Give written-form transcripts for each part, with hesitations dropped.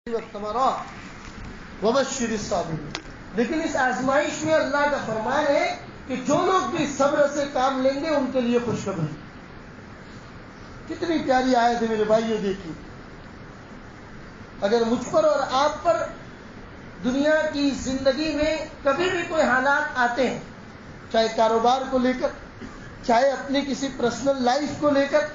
والثمرات وبشر الصابرین. لیکن اس آزمائش میں اللہ کا فرمان ہے کہ جو لوگ بھی صبر سے کام لیں گے ان کے لیے خوشخبری. کتنی پیاری آیت ہے میرے بھائیوں. دیکھیے، اگر مجھ پر اور آپ پر دنیا کی زندگی میں کبھی بھی کوئی حالات آتے ہیں، چاہے کاروبار کو لے کر، چاہے اپنی کسی پرسنل لائف کو لے کر،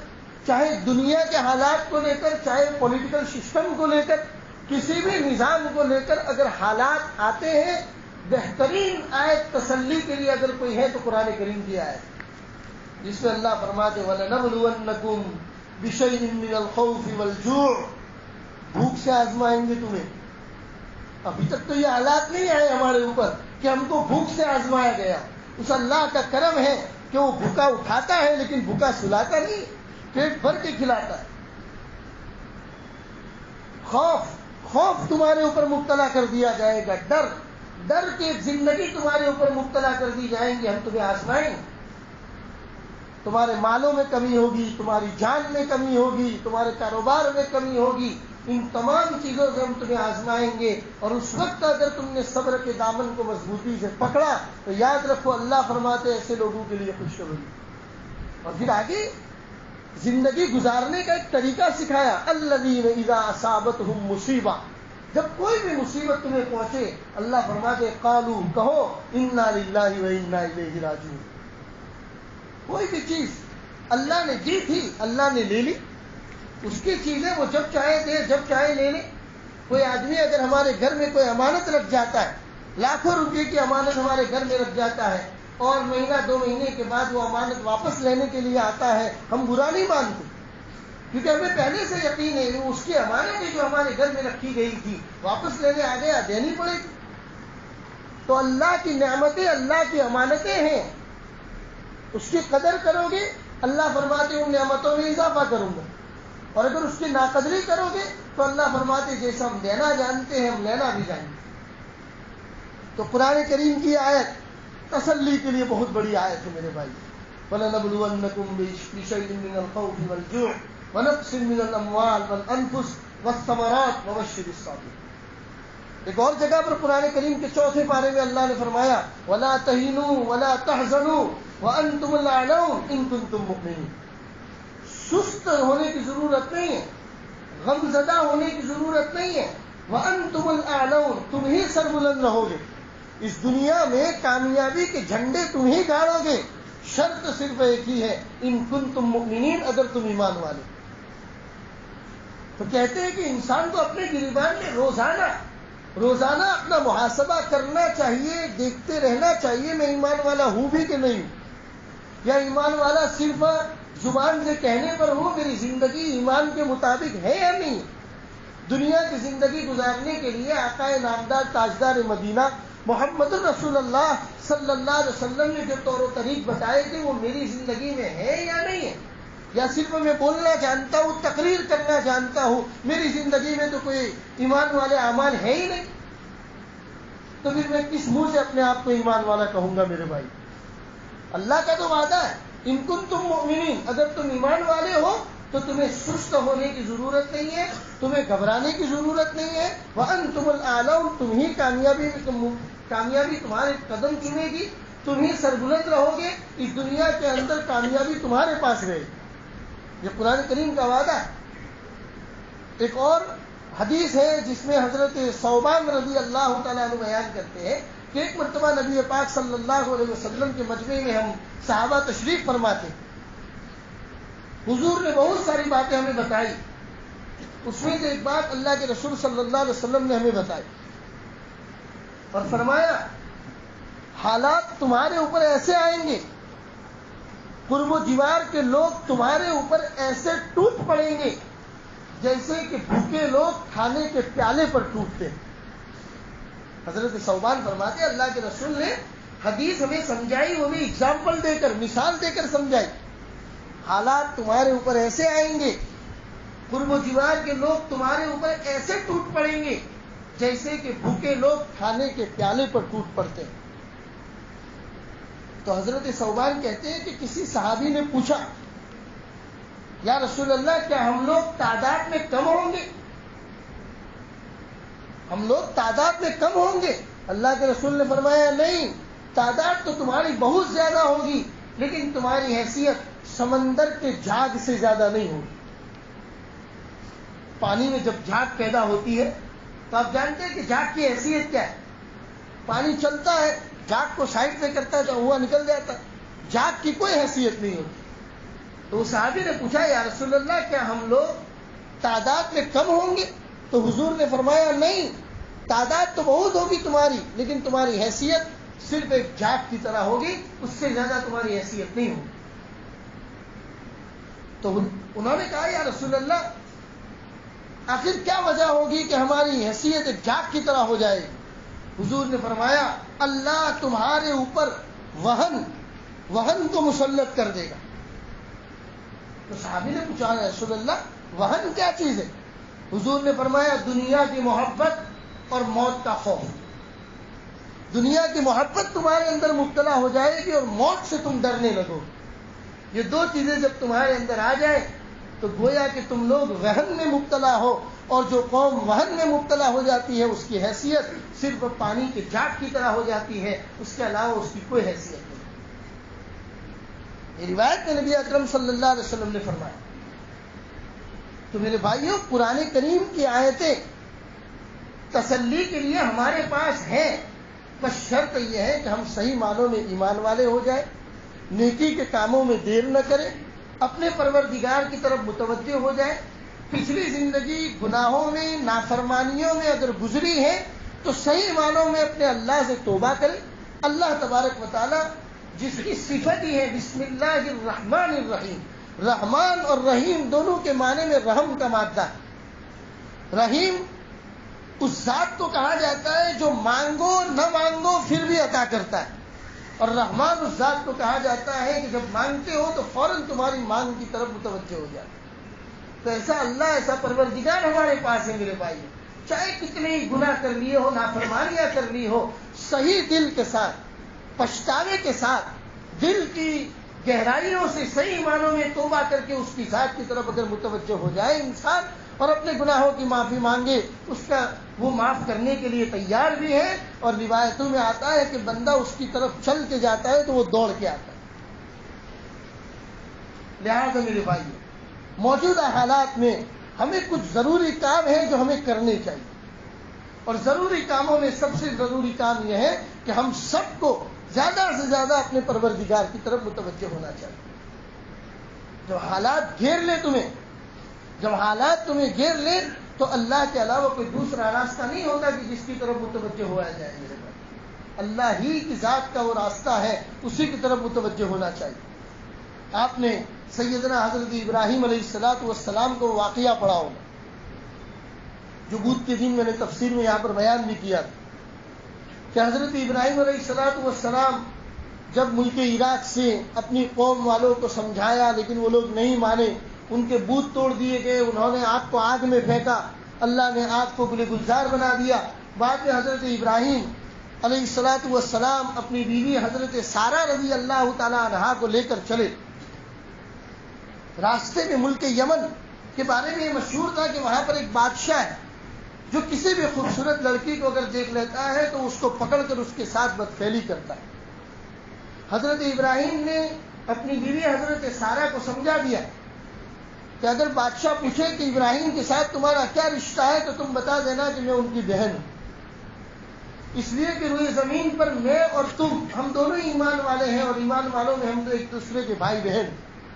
چاہے دنیا کے حالات کو لے کر، چاہے پولیٹیکل سسٹم کو لے کر، کسی بھی نظام کو لے کر اگر حالات آتے ہیں، بہترین آیت تسلی کے لیے اگر کوئی ہے تو قرآن کریم کی آیت، جس میں اللہ فرماتے وَلَنَبْلُوَنَّكُمْ بِشَيْءٍ مِّنَ الْخَوْفِ وَالْجُوعِ. بھوک سے آزمائیں گے تمہیں. ابھی تک تو یہ حالات نہیں آئے ہمارے اوپر کہ ہم کو بھوک سے آزمایا گیا. اس اللہ کا کرم ہے کہ وہ بھوکا اٹھاتا ہے لیکن بھوکا سلاتا نہیں، پیٹ بھر کے کھلاتا ہے. خوف تمہارے اوپر مبتلا کر دیا جائے گا، ڈر کی زندگی تمہارے اوپر مبتلا کر دی جائیں گی. ہم تمہیں آزمائیں گے، تمہارے مالوں میں کمی ہوگی، تمہاری جان میں کمی ہوگی، تمہارے کاروبار میں کمی ہوگی. ان تمام چیزوں سے ہم تمہیں آزمائیں گے. اور اس وقت اگر تم نے صبر کے دامن کو مضبوطی سے پکڑا تو یاد رکھو اللہ فرماتے ایسے لوگوں کے لیے خوشخبری. اور پھر آگے زندگی گزارنے کا ایک طریقہ سکھایا. الذین اذا اصابتہم مصیبہ، جب کوئی بھی مصیبت تمہیں پہنچے اللہ فرماتے قالوا، کہو انا للہ و انا الیہ راجعون. کوئی بھی چیز اللہ نے دی تھی اللہ نے لے لی، اس کی چیزیں وہ جب چاہے دے جب چاہے لے لے. کوئی آدمی اگر ہمارے گھر میں کوئی امانت رکھ جاتا ہے، لاکھوں روپے کی امانت ہمارے گھر میں رکھ جاتا ہے، اور مہینہ دو مہینے کے بعد وہ امانت واپس لینے کے لیے آتا ہے، ہم برا نہیں مانتے، کیونکہ ہمیں پہلے سے یقین ہے وہ اس کی امانت جو ہمارے گھر میں رکھی گئی تھی واپس لینے آ گیا، دینی پڑے گی. تو اللہ کی نعمتیں اللہ کی امانتیں ہیں، اس کی قدر کرو گے اللہ فرماتے ان نعمتوں میں اضافہ کروں گا. اور اگر اس کی ناقدری کرو گے تو اللہ فرماتے جیسا ہم دینا جانتے ہیں ہم لینا بھی جانتے ہیں. تو قرآن کریم کی آیت تسلی کے لیے بہت بڑی آیت ہے میرے بھائی. وَلَنَبْلُوَنَّكُمْ بِشَيْءٍ مِّنَ الْخَوْفِ وَالْجُوعِ وَنَقْصٍ مِّنَ الْأَمْوَالِ وَالْأَنفُسِ وَالثَّمَرَاتِ وَبَشِّرِ الصَّابِرِينَ. ایک اور جگہ پر قرآن کریم کے چوتھے پارے میں اللہ نے فرمایا وَلَا تَهِنُوا وَلَا تَحْزَنُوا وَأَنْتُمُ الْأَعْلَوْنَ إِن كُنتُم مُؤْمِنِينَ. سست ہونے کی ضرورت نہیں ہے، غم زدہ ہونے کی ضرورت نہیں ہے. وَأَنْتُمُ الْأَعْلَوْنَ، تم ہی سربلند رہو گے. اس دنیا میں کامیابی کے جھنڈے تم ہی گاڑو گے. شرط صرف ایک ہی ہے ان کنتم مؤمنین، اگر تم ایمان والے. تو کہتے ہیں کہ انسان کو اپنے گریبان میں روزانہ اپنا محاسبہ کرنا چاہیے، دیکھتے رہنا چاہیے میں ایمان والا ہوں بھی کہ نہیں، یا ایمان والا صرف زبان سے کہنے پر ہوں، میری زندگی ایمان کے مطابق ہے یا نہیں. دنیا کی زندگی گزارنے کے لیے آقا نامدار تاجدار مدینہ محمد رسول اللہ صلی اللہ علیہ وسلم نے جو طور و طریق بتائے تھے وہ میری زندگی میں ہے یا نہیں ہے، یا صرف میں بولنا جانتا ہوں، تقریر کرنا جانتا ہوں، میری زندگی میں تو کوئی ایمان والے اعمال ہے ہی نہیں. تو پھر میں کس منہ سے اپنے آپ کو ایمان والا کہوں گا میرے بھائی. اللہ کا تو وعدہ ہے ان کنتم مؤمنین، اگر تم ایمان والے ہو تو تمہیں سست ہونے کی ضرورت نہیں ہے، تمہیں گھبرانے کی ضرورت نہیں ہے. وَأَنْتُمُ الْأَعْلَوْنَ، تم ہی کامیابی تمہارے قدم چومے گی، تم ہی سربلند رہو گے. اس دنیا کے اندر کامیابی تمہارے پاس رہے گی. یہ قرآن کریم کا وعدہ ہے. ایک اور حدیث ہے جس میں حضرت ثوبان رضی اللہ تعالیٰ عنہ بیان کرتے ہیں کہ ایک مرتبہ نبی پاک صلی اللہ علیہ وسلم کے مجمع میں ہم صحابہ تشریف فرماتے، حضور نے بہت ساری باتیں ہمیں بتائی. اس میں سے ایک بات اللہ کے رسول صلی اللہ علیہ وسلم نے ہمیں بتائی اور فرمایا حالات تمہارے اوپر ایسے آئیں گے، قرب و دیوار کے لوگ تمہارے اوپر ایسے ٹوٹ پڑیں گے جیسے کہ بھوکے لوگ کھانے کے پیالے پر ٹوٹتے ہیں. حضرت ثوبان فرماتے اللہ کے رسول نے حدیث ہمیں سمجھائی، ہمیں اگزامپل دے کر، مثال دے کر سمجھائی. حالات تمہارے اوپر ایسے آئیں گے، قرب و دیوار کے لوگ تمہارے اوپر ایسے ٹوٹ پڑیں گے جیسے کہ بھوکے لوگ کھانے کے پیالے پر ٹوٹ پڑتے ہیں. تو حضرت ثوبان کہتے ہیں کہ کسی صحابی نے پوچھا یا رسول اللہ کیا ہم لوگ تعداد میں کم ہوں گے؟ ہم لوگ تعداد میں کم ہوں گے؟ اللہ کے رسول نے فرمایا نہیں، تعداد تو تمہاری بہت زیادہ ہوگی، لیکن تمہاری حیثیت سمندر کے جھاگ سے زیادہ نہیں ہوگی۔ پانی میں جب جھاگ پیدا ہوتی ہے تو آپ جانتے ہیں کہ جھاگ کی حیثیت کیا ہے؟ پانی چلتا ہے، جھاگ کو سائڈ سے کرتا ہے تو ہوا نکل جاتا ہے، جھاگ کی کوئی حیثیت نہیں ہوتی۔ تو صحابی نے پوچھا یا رسول اللہ کیا ہم لوگ تعداد میں کم ہوں گے؟ تو حضور نے فرمایا نہیں، تعداد تو بہت ہوگی تمہاری، لیکن تمہاری حیثیت صرف ایک جھاگ کی طرح ہوگی، اس سے زیادہ تمہاری حیثیت نہیں ہوگی۔ تو انہوں نے کہا یا رسول اللہ آخر کیا وجہ ہوگی کہ ہماری حیثیت ایک جھاگ کی طرح ہو جائے گی؟ حضور نے فرمایا اللہ تمہارے اوپر وہن کو مسلط کر دے گا۔ تو صحابی نے پوچھا رسول اللہ وہن کیا چیز ہے؟ حضور نے فرمایا دنیا کی محبت اور موت کا خوف۔ دنیا کی محبت تمہارے اندر مبتلا ہو جائے گی اور موت سے تم ڈرنے لگو۔ یہ دو چیزیں جب تمہارے اندر آ جائے تو گویا کہ تم لوگ وہن میں مبتلا ہو، اور جو قوم وہن میں مبتلا ہو جاتی ہے اس کی حیثیت صرف پانی کے جھاگ کی طرح ہو جاتی ہے، اس کے علاوہ اس کی کوئی حیثیت نہیں۔ یہ روایت میں نبی اکرم صلی اللہ علیہ وسلم نے فرمایا۔ تو میرے بھائیوں، قرآن کریم کی آیتیں تسلی کے لیے ہمارے پاس ہیں، بس شرط یہ ہے کہ ہم صحیح معنوں میں ایمان والے ہو جائیں، نیکی کے کاموں میں دیر نہ کریں، اپنے پروردگار کی طرف متوجہ ہو جائیں۔ پچھلی زندگی گناہوں میں، نافرمانیوں میں اگر گزری ہے تو صحیح معنوں میں اپنے اللہ سے توبہ کریں۔ اللہ تبارک و تعالی جس کی صفت ہی ہے بسم اللہ الرحمن الرحیم، رحمان اور رحیم دونوں کے معنی میں رحم کا مادہ ہے۔ رحیم اس ذات کو کہا جاتا ہے جو مانگو نہ مانگو پھر بھی عطا کرتا ہے، اور رحمان اس ذات کو کہا جاتا ہے کہ جب مانگتے ہو تو فوراً تمہاری مانگ کی طرف متوجہ ہو جاتا ہے۔ تو ایسا اللہ، ایسا پروردگار ہمارے پاس ہے میرے بھائی، چاہے کتنے ہی گناہ کر لیے ہو، نافرمانیاں کر لی ہو، صحیح دل کے ساتھ، پچھتاوے کے ساتھ، دل کی گہرائیوں سے صحیح معنوں میں توبہ کر کے اس کی ذات کی طرف اگر متوجہ ہو جائے انسان اور اپنے گناہوں کی معافی مانگے، اس کا وہ معاف کرنے کے لیے تیار بھی ہے، اور روایتوں میں آتا ہے کہ بندہ اس کی طرف چل کے جاتا ہے تو وہ دوڑ کے آتا ہے۔ لہذا میرے بھائی، موجودہ حالات میں ہمیں کچھ ضروری کام ہیں جو ہمیں کرنے چاہیے، اور ضروری کاموں میں سب سے ضروری کام یہ ہے کہ ہم سب کو زیادہ سے زیادہ اپنے پروردگار کی طرف متوجہ ہونا چاہیے۔ جب حالات گھیر لے تمہیں، جب حالات تمہیں گھیر لے تو اللہ کے علاوہ کوئی دوسرا راستہ نہیں ہوتا کہ جس کی طرف متوجہ ہوا جائے میرے بھائی۔ اللہ ہی کی ذات کا وہ راستہ ہے، اسی کی طرف متوجہ ہونا چاہیے۔ آپ نے سیدنا حضرت ابراہیم علیہ السلام کو واقعہ پڑھا ہوگا، جو بدھ کے دن میں نے تفسیر میں یہاں پر بیان بھی کیا تھا کہ حضرت ابراہیم علیہ السلام جب ملک عراق سے اپنی قوم والوں کو سمجھایا لیکن وہ لوگ نہیں مانے، ان کے بت توڑ دیے گئے، انہوں نے آگ کو آگ میں پھینکا، اللہ نے آگ کو گلے گلزار بنا دیا۔ بعد میں حضرت ابراہیم علیہ السلام اپنی بیوی حضرت سارہ رضی اللہ تعالی عنہا کو لے کر چلے۔ راستے میں ملک یمن کے بارے میں یہ مشہور تھا کہ وہاں پر ایک بادشاہ ہے جو کسی بھی خوبصورت لڑکی کو اگر دیکھ لیتا ہے تو اس کو پکڑ کر اس کے ساتھ بدفعلی کرتا ہے۔ حضرت ابراہیم نے اپنی بیوی حضرت سارہ کو سمجھا دیا کہ اگر بادشاہ پوچھے کہ ابراہیم کے ساتھ تمہارا کیا رشتہ ہے تو تم بتا دینا کہ میں ان کی بہن ہوں، اس لیے کہ روئے زمین پر میں اور تم ہم دونوں ہی ایمان والے ہیں، اور ایمان والوں میں ہم تو ایک دوسرے کے بھائی بہن،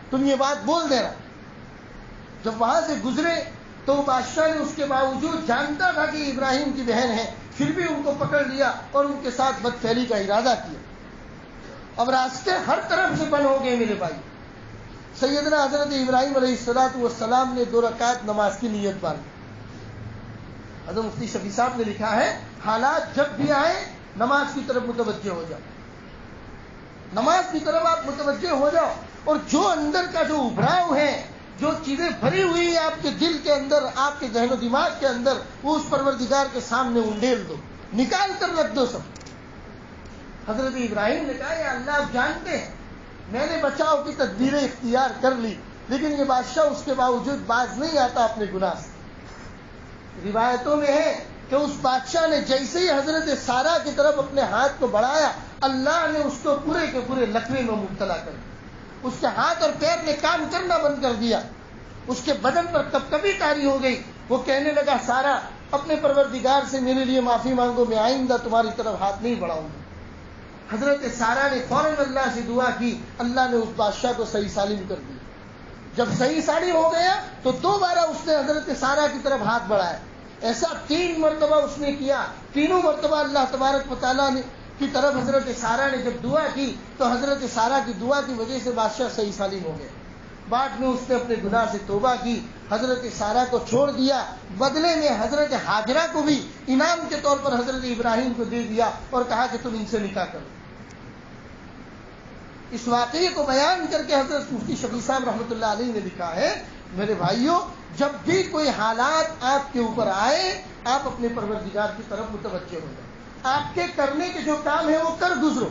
تم یہ بات بول دینا۔ جب وہاں سے گزرے تو بادشاہ نے اس کے باوجود، جانتا تھا کہ ابراہیم کی بہن ہے، پھر بھی ان کو پکڑ لیا اور ان کے ساتھ بدفعلی کا ارادہ کیا۔ اب راستے ہر طرف سے بند ہو گئے میرے بھائی۔ سیدنا حضرت ابراہیم علیہ السلام نے 2 رکعت نماز کی نیت باندھی۔ حضرت مفتی شفیع صاحب نے لکھا ہے حالات جب بھی آئیں نماز کی طرف متوجہ ہو جاؤ، نماز کی طرف آپ متوجہ ہو جاؤ، اور جو اندر کا جو ابھراؤ ہے، جو چیزیں بھری ہوئی ہیں آپ کے دل کے اندر، آپ کے ذہن و دماغ کے اندر، وہ اس پروردگار کے سامنے انڈیل دو، نکال کر رکھ دو سب۔ حضرت ابراہیم نے کہا یا اللہ آپ جانتے ہیں میں نے بچاؤ کی تدبیریں اختیار کر لی، لیکن یہ بادشاہ اس کے باوجود باز نہیں آتا اپنے گناہ سے۔ روایتوں میں ہے کہ اس بادشاہ نے جیسے ہی حضرت سارہ کی طرف اپنے ہاتھ کو بڑھایا، اللہ نے اس کو پورے کے پورے لکوے میں مبتلا کر دیا۔ اس کے ہاتھ اور پیر نے کام کرنا بند کر دیا، اس کے بدن پر کپکپی طاری ہو گئی۔ وہ کہنے لگا سارہ اپنے پروردگار سے میرے لیے معافی مانگو، میں آئندہ تمہاری طرف ہاتھ نہیں بڑھاؤں گا۔ حضرت سارہ نے فوراً اللہ سے دعا کی، اللہ نے اس بادشاہ کو صحیح سالم کر دیا۔ جب صحیح سالم ہو گیا تو دوبارہ اس نے حضرت سارہ کی طرف ہاتھ بڑھایا۔ ایسا 3 مرتبہ اس نے کیا۔ تینوں مرتبہ اللہ تبارک و تعالیٰ نے کی طرف حضرت سارہ نے جب دعا کی تو حضرت سارہ کی دعا کی وجہ سے بادشاہ صحیح سالم ہو گیا۔ بعد میں اس نے اپنے گناہ سے توبہ کی، حضرت سارہ کو چھوڑ دیا، بدلے میں حضرت ہاجرہ کو بھی انعام کے طور پر حضرت ابراہیم کو دے دیا اور کہا کہ تم ان سے نکاح کرو۔ اس واقعے کو بیان کر کے حضرت مفتی شفیع صاحب رحمۃ اللہ علیہ نے لکھا ہے، میرے بھائیوں، جب بھی کوئی حالات آپ کے اوپر آئے، آپ اپنے پروردگار کی طرف متوجہ ہو جائیں۔ آپ کے کرنے کے جو کام ہے وہ کر گزرو،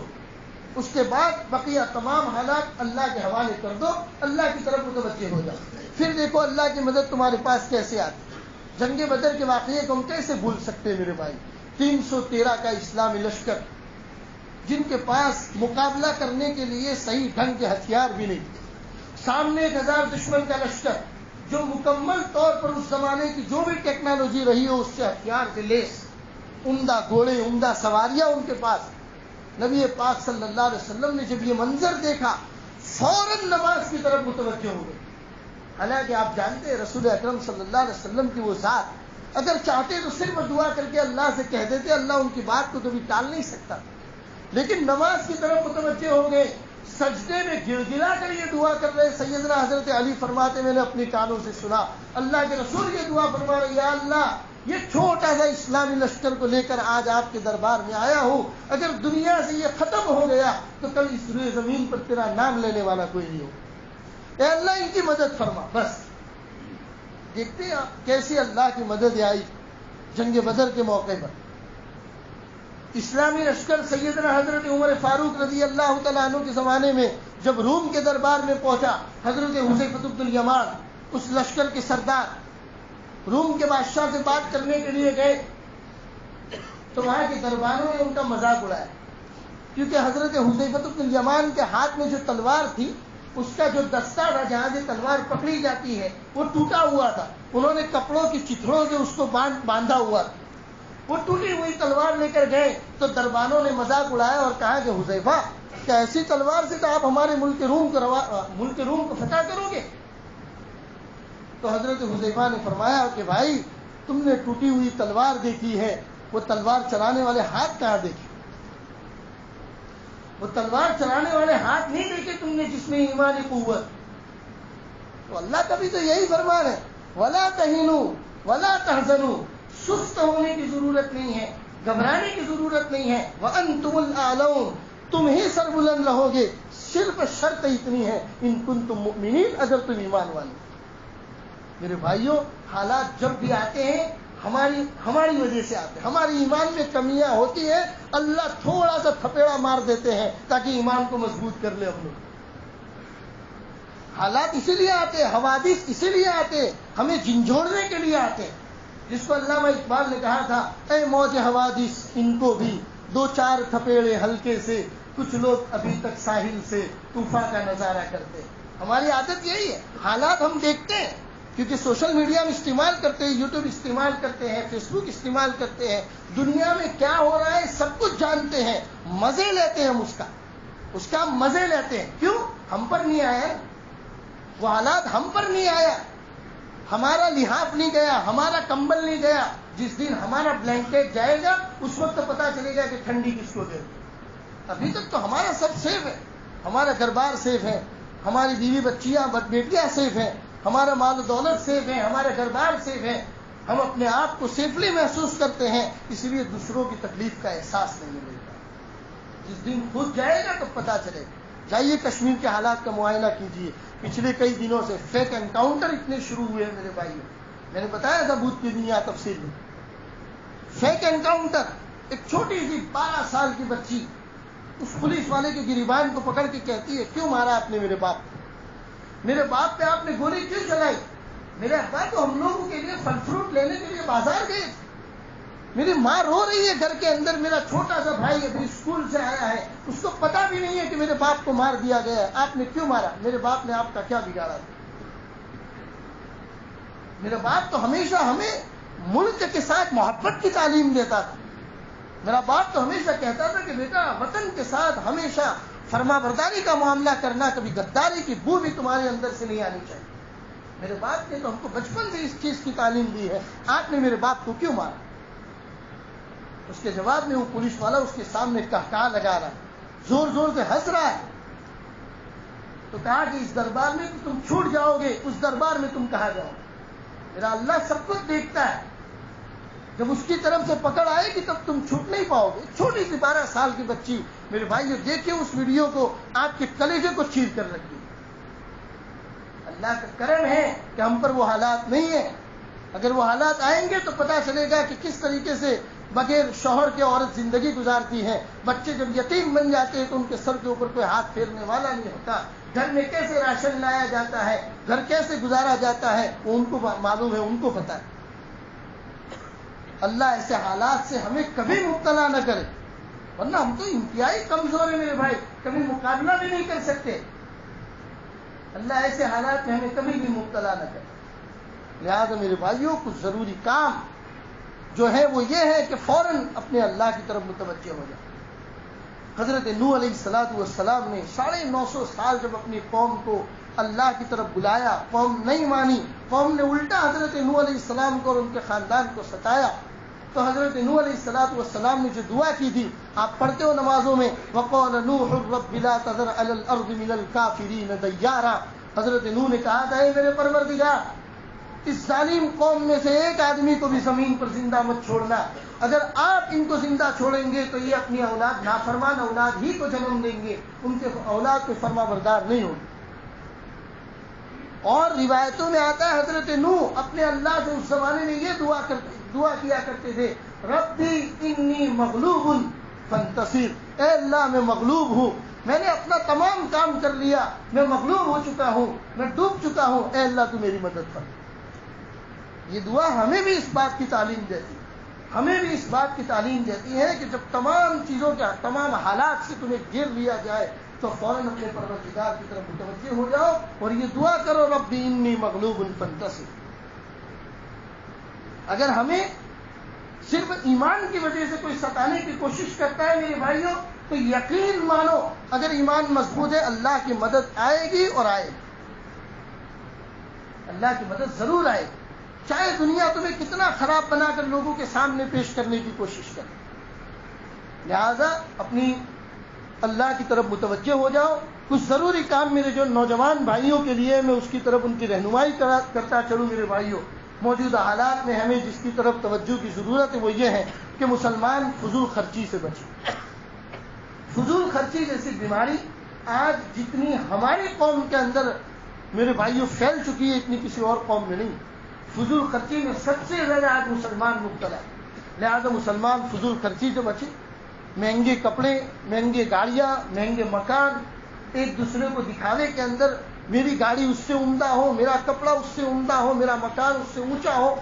اس کے بعد بقیہ تمام حالات اللہ کے حوالے کر دو، اللہ کی طرف متوجہ ہو جاؤ۔ پھر دیکھو اللہ کی مدد تمہارے پاس کیسے آتی۔ جنگ بدر کے واقعے کو ہم کیسے بھول سکتے ہیں میرے بھائی؟ 313 کا اسلامی لشکر، جن کے پاس مقابلہ کرنے کے لیے صحیح ڈھنگ کے ہتھیار بھی نہیں تھے، سامنے 1000 دشمن کا لشکر جو مکمل طور پر اس زمانے کی جو بھی ٹیکنالوجی رہی ہو اس سے ہتھیار سے لیس، عمدہ گھوڑے، عمدہ سواریاں ان کے پاس۔ نبی پاک صلی اللہ علیہ وسلم نے جب یہ منظر دیکھا فوراً نماز کی طرف متوجہ ہو گئے۔ حالانکہ آپ جانتے ہیں رسول اکرم صلی اللہ علیہ وسلم کی وہ ذات اگر چاہتے تو صرف دعا کر کے اللہ سے کہہ دیتے، اللہ ان کی بات کو کبھی ٹال نہیں سکتا، لیکن نماز کی طرف متوجہ ہو گئے۔ سجدے میں گڑ گڑا کر یہ دعا کر رہے۔ سیدنا حضرت علی فرماتے میں نے اپنے کانوں سے سنا اللہ کے رسول یہ دعا فرما رہے، یا اللہ یہ چھوٹا سا اسلامی لشکر کو لے کر آج آپ کے دربار میں آیا ہوں، اگر دنیا سے یہ ختم ہو گیا تو کل اس روئے زمین پر تیرا نام لینے والا کوئی نہیں ہو، اے اللہ ان کی مدد فرما۔ بس دیکھتے ہیں آپ کیسی اللہ کی مدد آئی جنگ بدر کے موقع پر۔ اسلامی لشکر سیدنا حضرت عمر فاروق رضی اللہ تعالیٰ عنہ کے زمانے میں جب روم کے دربار میں پہنچا، حضرت حذیفہ بن الیمان اس لشکر کے سردار روم کے بادشاہ سے بات کرنے کے لیے گئے تو وہاں کے درباروں نے ان کا مذاق اڑایا، کیونکہ حضرت حذیفہ بن الیمان کے ہاتھ میں جو تلوار تھی اس کا جو دستہ تھا جہاں سے تلوار پکڑی جاتی ہے وہ ٹوٹا ہوا تھا، انہوں نے کپڑوں کی چتھڑوں سے اس کو باندھا ہوا تھا۔ وہ ٹوٹی ہوئی تلوار لے کر گئے تو دربانوں نے مذاق اڑایا اور کہا کہ حذیفہ کیا ایسی تلوار سے تو آپ ہمارے ملک روم کو فتح کرو گے؟ تو حضرت حذیفہ نے فرمایا کہ بھائی تم نے ٹوٹی ہوئی تلوار دیکھی ہے، وہ تلوار چلانے والے ہاتھ کہاں دیکھے؟ وہ تلوار چلانے والے ہاتھ نہیں دیکھے تم نے جس میں ایمانی قوت؟ تو اللہ کا بھی تو یہی فرمان ہے، وَلَا تَهِنُوا وَلَا تَحْزَنُوا، سست ہونے کی ضرورت نہیں ہے، گھبرانے کی ضرورت نہیں ہے، وَأَنْتُمُ الْأَعْلَوْنَ، تم ہی سربلند رہو گے، صرف شرط اتنی ہے ان کنتم مؤمنین، اگر تم ایمان والے۔ میرے بھائیوں، حالات جب بھی آتے ہیں ہماری وجہ سے آتے ہیں، ہماری ایمان میں کمیاں ہوتی ہیں، اللہ تھوڑا سا تھپیڑا مار دیتے ہیں تاکہ ایمان کو مضبوط کر لے ہم لوگ۔ حالات اسی لیے آتے ہیں، حوادث اسی لیے آتے ہیں، ہمیں جھنجھوڑنے کے لیے آتے ہیں، جس کو علامہ اقبال نے کہا تھا، اے موج حوادث ان کو بھی 2-4 تھپیڑے ہلکے سے، کچھ لوگ ابھی تک ساحل سے طوفان کا نظارہ کرتے ہیں۔ ہماری عادت یہی ہے، حالات ہم دیکھتے ہیں کیونکہ سوشل میڈیا میں استعمال کرتے ہیں، یوٹیوب استعمال کرتے ہیں، فیس بک استعمال کرتے ہیں، دنیا میں کیا ہو رہا ہے سب کچھ جانتے ہیں، مزے لیتے ہیں اس کا مزے لیتے ہیں۔ کیوں؟ ہم پر نہیں آیا، وہ حالات ہم پر نہیں آیا، ہمارا لحاف نہیں گیا، ہمارا کمبل نہیں گیا۔ جس دن ہمارا بلینکٹ جائے گا اس وقت پتا چلے گا کہ ٹھنڈی کس کو دے۔ ابھی تک تو ہمارا سب سیف ہے، ہمارا گھر بار سیف ہے، ہماری بیوی بچیاں بیٹیاں سیف ہیں، ہمارا مال و دولت سیف ہے، ہمارا گھر بار سیف ہے، ہم اپنے آپ کو سیفلی محسوس کرتے ہیں، اس لیے دوسروں کی تکلیف کا احساس نہیں ملتا۔ جس دن خود جائے گا تو پتا چلے گا۔ جائیے کشمیر کے حالات کا معائنہ کیجیے، پچھلے کئی دنوں سے فیک انکاؤنٹر اتنے شروع ہوئے ہیں میرے بھائیوں، میں نے بتایا تھا بدھ کی دنیا تفصیل میں۔ فیک انکاؤنٹر، ایک چھوٹی سی 12 سال کی بچی اس پولیس والے کے گریبان کو پکڑ کے کہتی ہے، کیوں مارا آپ نے میرے باپ کو؟ میرے باپ پہ آپ نے گولی کیوں چلائی؟ میرے ابا تو ہم لوگوں کے لیے پھل فروٹ لینے کے لیے بازار گئے تھے، میری ماں رو رہی ہے گھر کے اندر، میرا چھوٹا سا بھائی ابھی اسکول سے آیا ہے، اس کو پتا بھی نہیں ہے کہ میرے باپ کو مار دیا گیا ہے. آپ نے کیوں مارا؟ میرے باپ نے آپ کا کیا بگاڑا تھا؟ میرا باپ تو ہمیشہ ہمیں ملک کے ساتھ محبت کی تعلیم دیتا تھا. میرا باپ تو ہمیشہ کہتا تھا کہ بیٹا وطن کے ساتھ ہمیشہ فرما برداری کا معاملہ کرنا، کبھی غداری کی بو بھی تمہارے اندر سے نہیں آنی چاہیے. میرے باپ نے تو ہم کو بچپن سے اس چیز کی تعلیم دی ہے، آپ نے میرے باپ کو کیوں مارا؟ اس کے جواب میں وہ پولیس والا اس کے سامنے کہکہا لگا رہا ہے، زور زور سے ہنس رہا ہے. تو کہا کہ اس دربار میں تم چھوٹ جاؤ گے، اس دربار میں تم کہاں جاؤ گے؟ میرا اللہ سب کچھ دیکھتا ہے، جب اس کی طرف سے پکڑ آئے گی تب تم چھوٹ نہیں پاؤ گے. چھوٹی سی 12 سال کی بچی، میرے بھائی یہ دیکھیں اس ویڈیو کو، آپ کے کلیجے کو چیر کر رکھ دی. اللہ کا کرم ہے کہ ہم پر وہ حالات نہیں ہیں. اگر وہ حالات آئیں گے تو پتا چلے گا کہ کس طریقے سے بغیر شوہر کے عورت زندگی گزارتی ہے. بچے جب یتیم بن جاتے ہیں تو ان کے سر کے اوپر کوئی ہاتھ پھیرنے والا نہیں ہوتا. گھر میں کیسے راشن لایا جاتا ہے، گھر کیسے گزارا جاتا ہے، وہ ان کو معلوم ہے، ان کو پتا ہے. اللہ ایسے حالات سے ہمیں کبھی مبتلا نہ کرے، ورنہ ہم تو انتہائی کمزور ہیں میرے بھائی، کبھی مقابلہ بھی نہیں کر سکتے. اللہ ایسے حالات میں ہمیں کبھی بھی مبتلا نہ کرے. لہذا میرے بھائیوں کچھ ضروری کام جو ہے وہ یہ ہے کہ فوراً اپنے اللہ کی طرف متوجہ ہو جائے. حضرت نوح علیہ السلام نے 950 سال جب اپنی قوم کو اللہ کی طرف بلایا، قوم نہیں مانی، قوم نے الٹا حضرت نوح علیہ السلام کو اور ان کے خاندان کو ستایا. تو حضرت نوح علیہ السلام نے جو دعا کی تھی آپ پڑھتے ہو نمازوں میں، وَقَالَ نُوحٌ رَبِّ لَا تَذَرْ عَلَى الْأَرْضِ مِنَ الْكَافِرِينَ دَيَّارًا. حضرت نوح نے کہا تھا، اے میرے پروردگار، اس ظالم قوم میں سے ایک آدمی کو بھی زمین پر زندہ مت چھوڑنا. اگر آپ ان کو زندہ چھوڑیں گے تو یہ اپنی اولاد نافرمان اولاد ہی کو جنم دیں گے، ان کے اولاد کو فرما بردار نہیں ہوگی. اور روایتوں میں آتا ہے حضرت نوح اپنے اللہ سے اس زمانے میں یہ دعا کیا کرتے تھے، ربی انی مغلوب فانتصر. اے اللہ میں مغلوب ہوں، میں نے اپنا تمام کام کر لیا، میں مغلوب ہو چکا ہوں، میں ڈوب چکا ہوں، اے اللہ تو میری مدد کر. یہ دعا ہمیں بھی اس بات کی تعلیم دیتی ہے، ہمیں بھی اس بات کی تعلیم دیتی ہے کہ جب تمام چیزوں کا تمام حالات سے تمہیں گھیر لیا جائے تو فوراً اپنے پروردگار کی طرف متوجہ ہو جاؤ اور یہ دعا کرو، رب انی مغلوب فانتصر. اگر ہمیں صرف ایمان کی وجہ سے کوئی ستانے کی کوشش کرتا ہے میرے بھائیوں تو یقین مانو اگر ایمان مضبوط ہے اللہ کی مدد آئے گی اور آئے گی. اللہ کی مدد ضرور آئے گی، چاہے دنیا تمہیں کتنا خراب بنا کر لوگوں کے سامنے پیش کرنے کی کوشش کرے. لہذا اپنی اللہ کی طرف متوجہ ہو جاؤ. کچھ ضروری کام میرے جو نوجوان بھائیوں کے لیے میں اس کی طرف ان کی رہنمائی کرتا چلوں. میرے بھائیوں موجودہ حالات میں ہمیں جس کی طرف توجہ کی ضرورت ہے وہ یہ ہے کہ مسلمان فضول خرچی سے بچے. فضول خرچی جیسی بیماری آج جتنی ہماری قوم کے اندر میرے بھائیوں پھیل چکی ہے اتنی کسی اور قوم میں نہیں. فضول خرچی میں سب سے زیادہ آج مسلمان مبتلا ہے. لہذا مسلمان فضول خرچی سے بچے. مہنگے کپڑے، مہنگے گاڑیاں، مہنگے مکان، ایک دوسرے کو دکھاوے کے اندر میری گاڑی اس سے عمدہ ہو، میرا کپڑا اس سے عمدہ ہو، میرا مکان اس سے اونچا ہو،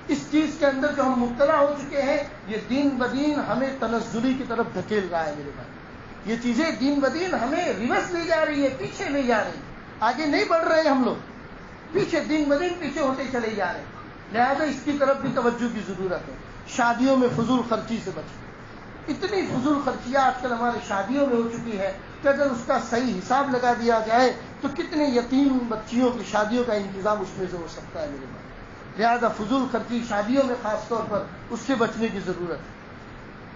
اس چیز کے اندر جو ہم مبتلا ہو چکے ہیں یہ دین بدین ہمیں تنزلی کی طرف دھکیل رہا ہے. میرے بھائی یہ چیزیں دین بدین ہمیں ریورس لے جا رہی ہے، پیچھے لے جا رہی ہے. آگے نہیں بڑھ رہے ہم لوگ، پیچھے دین بدین پیچھے ہوتے چلے جا رہے ہیں. لہذا اس کی طرف بھی توجہ کی ضرورت ہے. شادیوں میں فضول خرچی سے بچیں. اتنی فضول خرچیاں آج کل ہمارے شادیوں میں ہو چکی ہے کہ اگر اس کا صحیح حساب لگا دیا جائے تو کتنے یتیم بچیوں کی شادیوں کا انتظام اس میں سے ہو سکتا ہے میرے بھائی. لہذا فضول خرچی شادیوں میں خاص طور پر اس سے بچنے کی ضرورت ہے.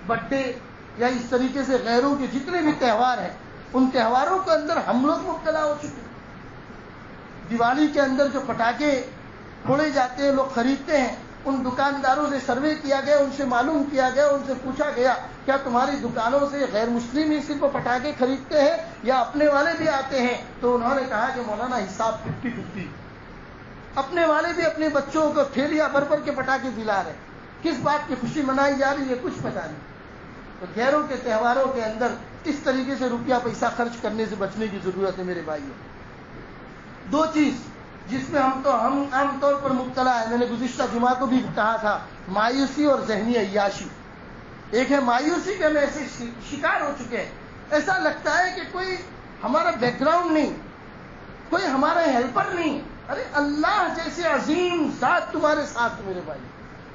برتھ ڈے یا اس طریقے سے غیروں کے جتنے بھی تہوار ہیں ان تہواروں کے اندر ہم لوگ مبتلا ہو چکے ہیں. دیوالی کے اندر جو پٹاخے پھوڑے جاتے ہیں لوگ خریدتے ہیں، ان دکانداروں سے سروے کیا گیا، ان سے معلوم کیا گیا، ان سے پوچھا گیا کیا تمہاری دکانوں سے غیر مسلم ہی صرف پٹاخے خریدتے ہیں یا اپنے والے بھی آتے ہیں؟ تو انہوں نے کہا کہ مولانا حساب 50-50. اپنے والے بھی اپنے بچوں کو تھیلیاں بھر بھر کے پٹاخے دلا رہے. کس بات کی خوشی منائی جا رہی ہے کچھ پتہ نہیں. تو غیروں کے تہواروں کے اندر اس طریقے سے روپیہ پیسہ خرچ کرنے سے بچنے کی ضرورت ہے میرے بھائیوں. دو چیز جس میں ہم عام طور پر مبتلا ہے، میں نے گزشتہ جمعہ کو بھی کہا تھا مایوسی اور ذہنی عیاشی. ایک ہے مایوسی کہ ہم ایسے شکار ہو چکے ہیں, ایسا لگتا ہے کہ کوئی ہمارا بیک گراؤنڈ نہیں, کوئی ہمارا ہیلپر نہیں. ارے اللہ جیسے عظیم ذات تمہارے ساتھ میرے بھائی,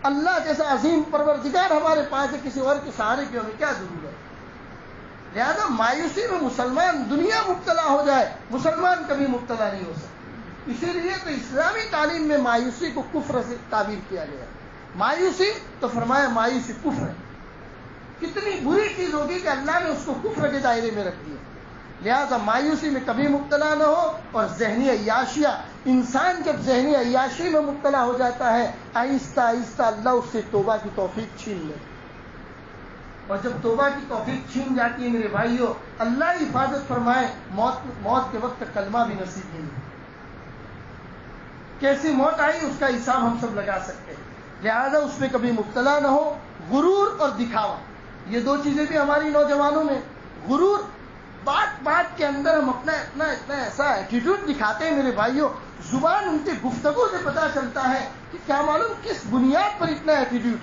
اللہ جیسا عظیم پروردگار ہمارے پاس ہے, کسی اور کے سہارے کی ہمیں کیا ضرورت. لہذا مایوسی میں مسلمان دنیا مبتلا ہو جائے, مسلمان کبھی مبتلا نہیں ہو سکتا. اسی لیے تو اسلامی تعلیم میں مایوسی کو کفر سے تعبیر کیا گیا. مایوسی تو فرمایا مایوسی کفر ہے. کتنی بری چیز ہوگی کہ اللہ نے اس کو کفر کے دائرے میں رکھ دیا. لہذا مایوسی میں کبھی مبتلا نہ ہو. اور ذہنی عیاشیہ, انسان جب ذہنی عیاشی میں مبتلا ہو جاتا ہے, آہستہ آہستہ اللہ اس سے توبہ کی توفیق چھین لے. اور جب توبہ کی توفیق چھین جاتی ہے میرے بھائیوں, اللہ حفاظت فرمائے, موت کے وقت کلمہ بھی نصیب نہیں. کیسی موت آئی اس کا حساب ہم سب لگا سکتے ہیں. لہذا اس میں کبھی مبتلا نہ ہو. غرور اور دکھاوا, یہ دو چیزیں بھی ہماری نوجوانوں میں. غرور, بات بات کے اندر ہم اپنا اتنا ایسا ایٹیٹیوڈ دکھاتے ہیں میرے بھائیوں, زبان ان کی گفتگو سے پتہ چلتا ہے کہ کیا معلوم کس بنیاد پر اتنا ایٹیٹیوڈ,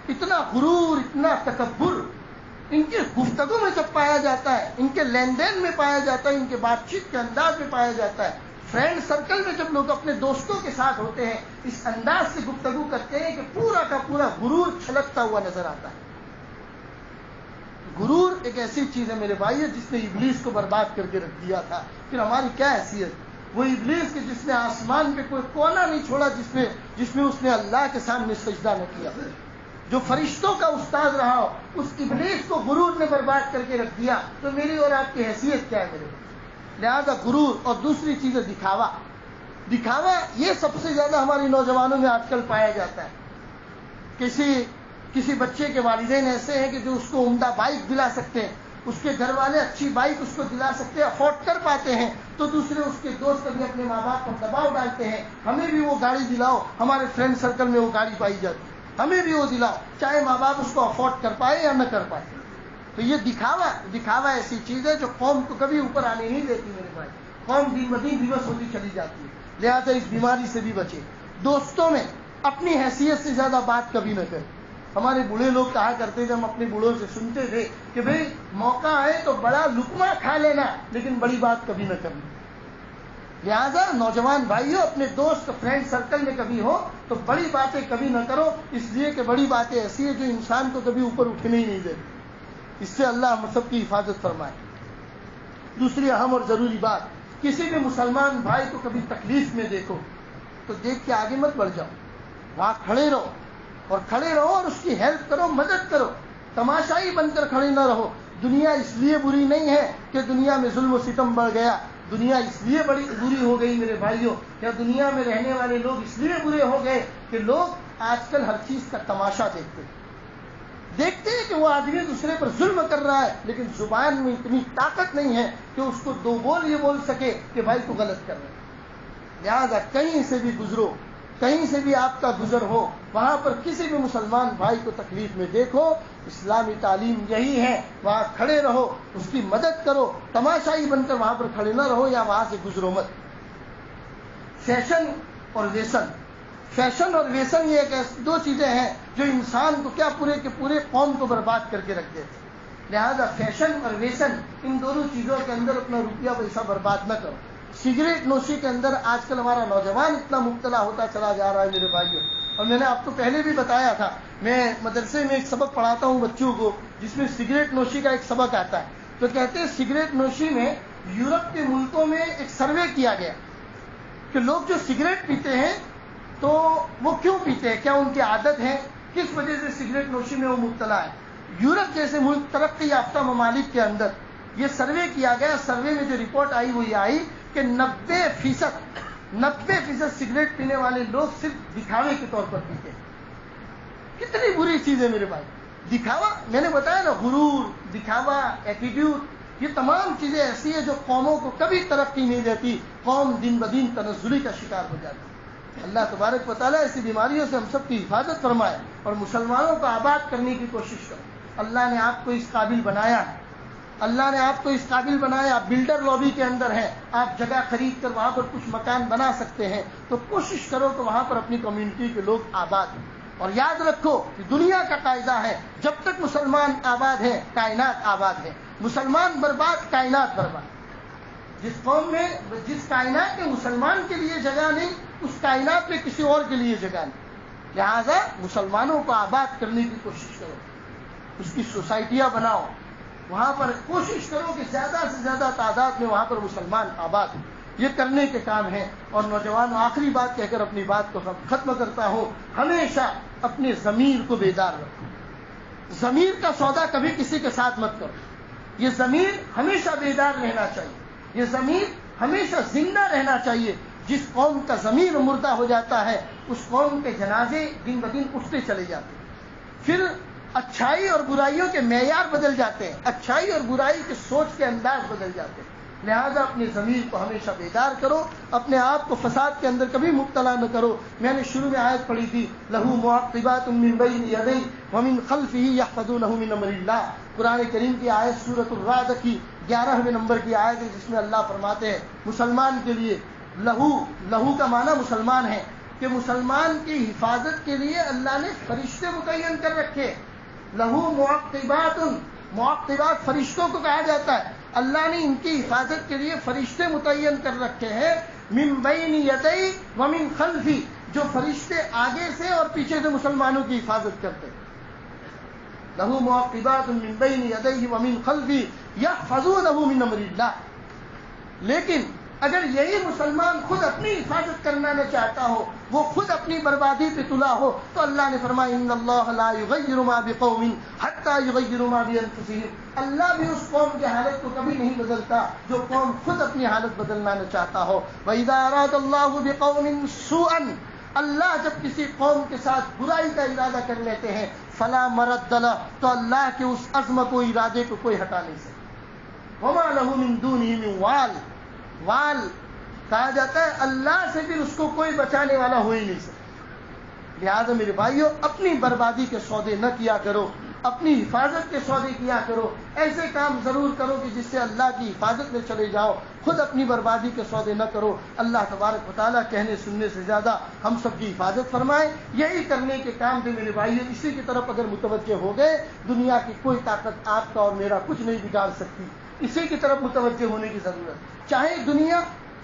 اتنا غرور, اتنا تکبر ان کی گفتگو میں جب پایا جاتا ہے, ان کے لین دین میں پایا جاتا ہے, ان کے بات چیت کے انداز میں پایا جاتا ہے. فرینڈ سرکل میں جب لوگ اپنے دوستوں کے ساتھ ہوتے ہیں, اس انداز سے گفتگو کرتے ہیں کہ پورا کا پورا غرور چھلکتا ہوا نظر آتا ہے. غرور ایک ایسی چیز ہے میرے بھائی جس نے ابلیس کو برباد کر کے رکھ دیا تھا. پھر ہماری کیا حیثیت, وہ ابلیس کے جس نے آسمان پہ کوئی کونا نہیں چھوڑا جس میں اس نے اللہ کے سامنے سجدہ نہ کیا, جو فرشتوں کا استاد رہا ہو, اس ابلیس کو غرور نے برباد کر کے رکھ دیا. تو میری اور آپ کی حیثیت کیا ہے میرے بھائی. لہذا غرور. اور دوسری چیز ہے دکھاوا. دکھاوا یہ سب سے زیادہ ہماری نوجوانوں میں آج کل پایا جاتا ہے. کسی بچے کے والدین ایسے ہیں کہ جو اس کو عمدہ بائک دلا سکتے ہیں, اس کے گھر والے اچھی بائک اس کو دلا سکتے ہیں, افورڈ کر پاتے ہیں, تو دوسرے اس کے دوست بھی اپنے ماں باپ پر دباؤ ڈالتے ہیں, ہمیں بھی وہ گاڑی دلاؤ. ہمارے فرینڈ سرکل میں وہ گاڑی پائی جاتی ہے, ہمیں بھی وہ دلاؤ, چاہے ماں باپ اس کو افورڈ کر پائے یا نہ کر پائے. تو یہ دکھاوا ایسی چیز ہے جو قوم کو کبھی اوپر آنے نہیں دیتی میرے بھائی. قوم دن بدن دیوس ہوتی چلی جاتی ہے. لہٰذا اس بیماری سے بھی بچے. دوستوں میں اپنی حیثیت سے زیادہ بات کبھی نہ کریں. ہمارے بوڑھے لوگ کہا کرتے تھے, ہم اپنے بوڑھوں سے سنتے تھے کہ بھئی موقع آئے تو بڑا لقمہ کھا لینا, لیکن بڑی بات کبھی نہ کرنا. لہذا نوجوان بھائیوں, اپنے دوست فرینڈ سرکل میں کبھی ہو تو بڑی باتیں کبھی نہ کرو, اس لیے کہ بڑی باتیں ایسی ہیں جو انسان کو کبھی اوپر اٹھنے ہی نہیں دیتی. اس سے اللہ ہم سب کی حفاظت فرمائے. دوسری اہم اور ضروری بات, کسی بھی مسلمان بھائی کو کبھی تکلیف میں دیکھو تو دیکھ کے آگے مت بڑھ جاؤ, وہاں کھڑے رہو اور اس کی ہیلپ کرو, مدد کرو. تماشائی بن کر کھڑے نہ رہو. دنیا اس لیے بری نہیں ہے کہ دنیا میں ظلم و ستم بڑھ گیا. دنیا اس لیے بڑی بری ہو گئی میرے بھائیوں, یا دنیا میں رہنے والے لوگ اس لیے برے ہو گئے کہ لوگ آج کل ہر چیز کا تماشا دیکھتے ہیں کہ وہ آدمی دوسرے پر ظلم کر رہا ہے, لیکن زبان میں اتنی طاقت نہیں ہے کہ اس کو دو بول یہ بول سکے کہ بھائی تو غلط کر رہے ہیں. لہٰذا کہیں سے بھی گزرو, کہیں سے بھی آپ کا گزر ہو, وہاں پر کسی بھی مسلمان بھائی کو تکلیف میں دیکھو, اسلامی تعلیم یہی ہے, وہاں کھڑے رہو, اس کی مدد کرو. تماشائی بن کر وہاں پر کھڑے نہ رہو یا وہاں سے گزرو مت. فیشن اور ویسن یہ دو چیزیں ہیں جو انسان کو کیا پورے کے پورے قوم کو برباد کر کے رکھ دیتے. لہذا فیشن اور ویسن, ان دونوں چیزوں کے اندر اپنا روپیہ پیسہ برباد نہ کرو. سگریٹ نوشی کے اندر آج کل ہمارا نوجوان اتنا مبتلا ہوتا چلا جا رہا ہے میرے بھائیوں. اور میں نے آپ کو پہلے بھی بتایا تھا, میں مدرسے میں ایک سبق پڑھاتا ہوں بچوں کو, جس میں سگریٹ نوشی کا ایک سبق آتا ہے. تو کہتے ہیں سگریٹ نوشی میں یورپ کے ملکوں میں ایک سروے کیا گیا کہ لوگ جو سگریٹ پیتے ہیں تو وہ کیوں پیتے ہیں, کیا ان کی عادت ہے, کس وجہ سے سگریٹ نوشی میں وہ مبتلا ہے. یورپ جیسے ملک ترقی یافتہ ممالک کے اندر یہ سروے کیا گیا. سروے میں جو رپورٹ آئی وہ یہ آئی کہ 90% سگریٹ پینے والے لوگ صرف دکھاوے کے طور پر پیتے ہیں. کتنی بری چیز ہے میرے بھائی دکھاوا. میں نے بتایا نا, غرور, دکھاوا, ایٹیٹیوڈ, یہ تمام چیزیں ایسی ہیں جو قوموں کو کبھی ترقی نہیں دیتی. قوم دن بدن تنزلی کا شکار ہو جاتی. اللہ تبارک و تعالیٰ ایسی بیماریوں سے ہم سب کی حفاظت فرمائے اور مسلمانوں کو آباد کرنے کی کوشش کرو. اللہ نے آپ کو اس قابل بنایا ہے, اللہ نے آپ کو اس قابل بنایا. آپ بلڈر لابی کے اندر ہیں, آپ جگہ خرید کر وہاں پر کچھ مکان بنا سکتے ہیں, تو کوشش کرو کہ وہاں پر اپنی کمیونٹی کے لوگ آباد ہوں. اور یاد رکھو کہ دنیا کا قاعدہ ہے جب تک مسلمان آباد ہے کائنات آباد ہے، مسلمان برباد کائنات برباد۔ جس قوم میں جس کائنات میں مسلمان کے لیے جگہ نہیں اس کائنات میں کسی اور کے لیے جگہ نہیں، لہذا مسلمانوں کو آباد کرنے کی کوشش کرو، اس کی سوسائٹیاں بناؤ، وہاں پر کوشش کرو کہ زیادہ سے زیادہ تعداد میں وہاں پر مسلمان آباد ہوں، یہ کرنے کے کام ہیں۔ اور نوجوانوں آخری بات کہہ کر اپنی بات کو ختم کرتا ہوں، ہمیشہ اپنے ضمیر کو بیدار رکھو، ضمیر کا سودا کبھی کسی کے ساتھ مت کرو، یہ ضمیر ہمیشہ بیدار رہنا چاہیے، یہ ضمیر ہمیشہ زندہ رہنا چاہیے۔ جس قوم کا ضمیر مردہ ہو جاتا ہے اس قوم کے جنازے دن بدن اٹھتے چلے جاتے ہیں، پھر اچھائی اور برائیوں کے معیار بدل جاتے ہیں، اچھائی اور برائی کے سوچ کے انداز بدل جاتے ہیں۔ لہذا اپنے ضمیر کو ہمیشہ بیدار کرو، اپنے آپ کو فساد کے اندر کبھی مبتلا نہ کرو۔ میں نے شروع میں آیت پڑھی تھی لہو معقبات من بین یدیہ ومن خلفہ یحفظونہ من امر اللہ، قرآن کریم کی آیت سورۃ الرعد کی 11ویں نمبر کی آیت ہے، جس میں اللہ فرماتے ہیں مسلمان کے لیے لہو کا معنی مسلمان ہے کہ مسلمان کی حفاظت کے لیے اللہ نے فرشتے متعین کر رکھے۔ لہو معقبات فرشتوں کو کہا جاتا ہے، اللہ نے ان کی حفاظت کے لیے فرشتے متعین کر رکھے ہیں، من بین یدی ومن خلفی، جو فرشتے آگے سے اور پیچھے سے مسلمانوں کی حفاظت کرتے ہیں۔ لہو معقبات من بین یدی ومن خلفی یحفظونہ من امر اللہ۔ لیکن اگر یہی مسلمان خود اپنی حفاظت کرنا نہ چاہتا ہو، وہ خود اپنی بربادی پہ تلا ہو، تو اللہ نے فرمایا ان اللہ لا یغیر ما بقوم حتی یغیروا ما بانفسہم، اللہ بھی اس قوم کی حالت کو کبھی نہیں بدلتا جو قوم خود اپنی حالت بدلنا نہ چاہتا ہو۔ وَإِذَا أَرَادَ اللَّهُ بِقَوْمٍ سُوءًا، اللہ جب کسی قوم کے ساتھ برائی کا ارادہ کر لیتے ہیں فلا مرد لہ، تو اللہ کے اس عزم کو ارادے کو کوئی ہٹا نہیں سکتا۔ وما لہ من دونہ من وال کہا جاتا ہے اللہ سے پھر اس کو کوئی بچانے والا ہو ہی نہیں سکتا۔ لہذا میرے بھائیوں اپنی بربادی کے سودے نہ کیا کرو، اپنی حفاظت کے سودے کیا کرو، ایسے کام ضرور کرو کہ جس سے اللہ کی حفاظت میں چلے جاؤ، خود اپنی بربادی کے سودے نہ کرو۔ اللہ تبارک و تعالیٰ کہنے سننے سے زیادہ ہم سب کی حفاظت فرمائے۔ یہی کرنے کے کام تھے میرے بھائیوں، اسی کی طرف اگر متوجہ ہو گئے دنیا کی کوئی طاقت آپ کا اور میرا کچھ نہیں بگاڑ سکتی، اسی کی طرف متوجہ ہونے کی ضرورت۔ چاہے دنیا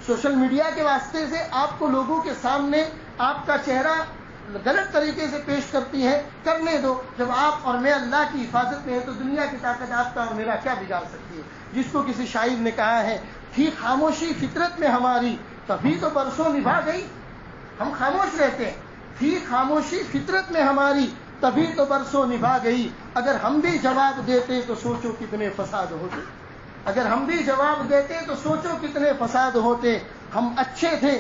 سوشل میڈیا کے واسطے سے آپ کو لوگوں کے سامنے آپ کا چہرہ غلط طریقے سے پیش کرتی ہے، کرنے دو، جب آپ اور میں اللہ کی حفاظت میں ہیں تو دنیا کی طاقت آپ کا اور میرا کیا بگاڑ سکتی ہے۔ جس کو کسی شاعر نے کہا ہے تھی خاموشی فطرت میں ہماری تبھی تو برسوں نبھا گئی، ہم خاموش رہتے ہیں، تھی خاموشی فطرت میں ہماری تبھی تو برسوں نبھا گئی، اگر ہم بھی جواب دیتے تو سوچو کتنے فساد ہوتے، اگر ہم بھی جواب دیتے تو سوچو کتنے فساد ہوتے۔ ہم اچھے تھے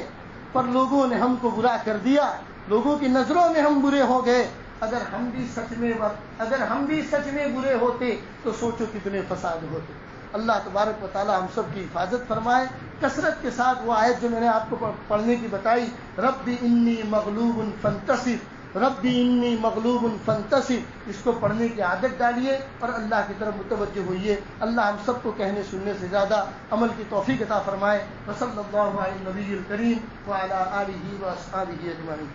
پر لوگوں نے ہم کو برا کر دیا، لوگوں کی نظروں میں ہم برے ہو گئے، اگر ہم بھی سچ میں برے ہوتے تو سوچو کتنے فساد ہوتے۔ اللہ تبارک و تعالی ہم سب کی حفاظت فرمائے۔ کثرت کے ساتھ وہ آیت جو میں نے آپ کو پڑھنے کی بتائی، رب انی مغلوب فانتصر، رب انی مغلوب فانتصر، اس کو پڑھنے کی عادت ڈالیے اور اللہ کی طرف متوجہ ہوئیے۔ اللہ ہم سب کو کہنے سننے سے زیادہ عمل کی توفیق عطا فرمائے۔ وصلی اللہ علی النبی الکریم وعلی آلہ واصحابہ اجمعین۔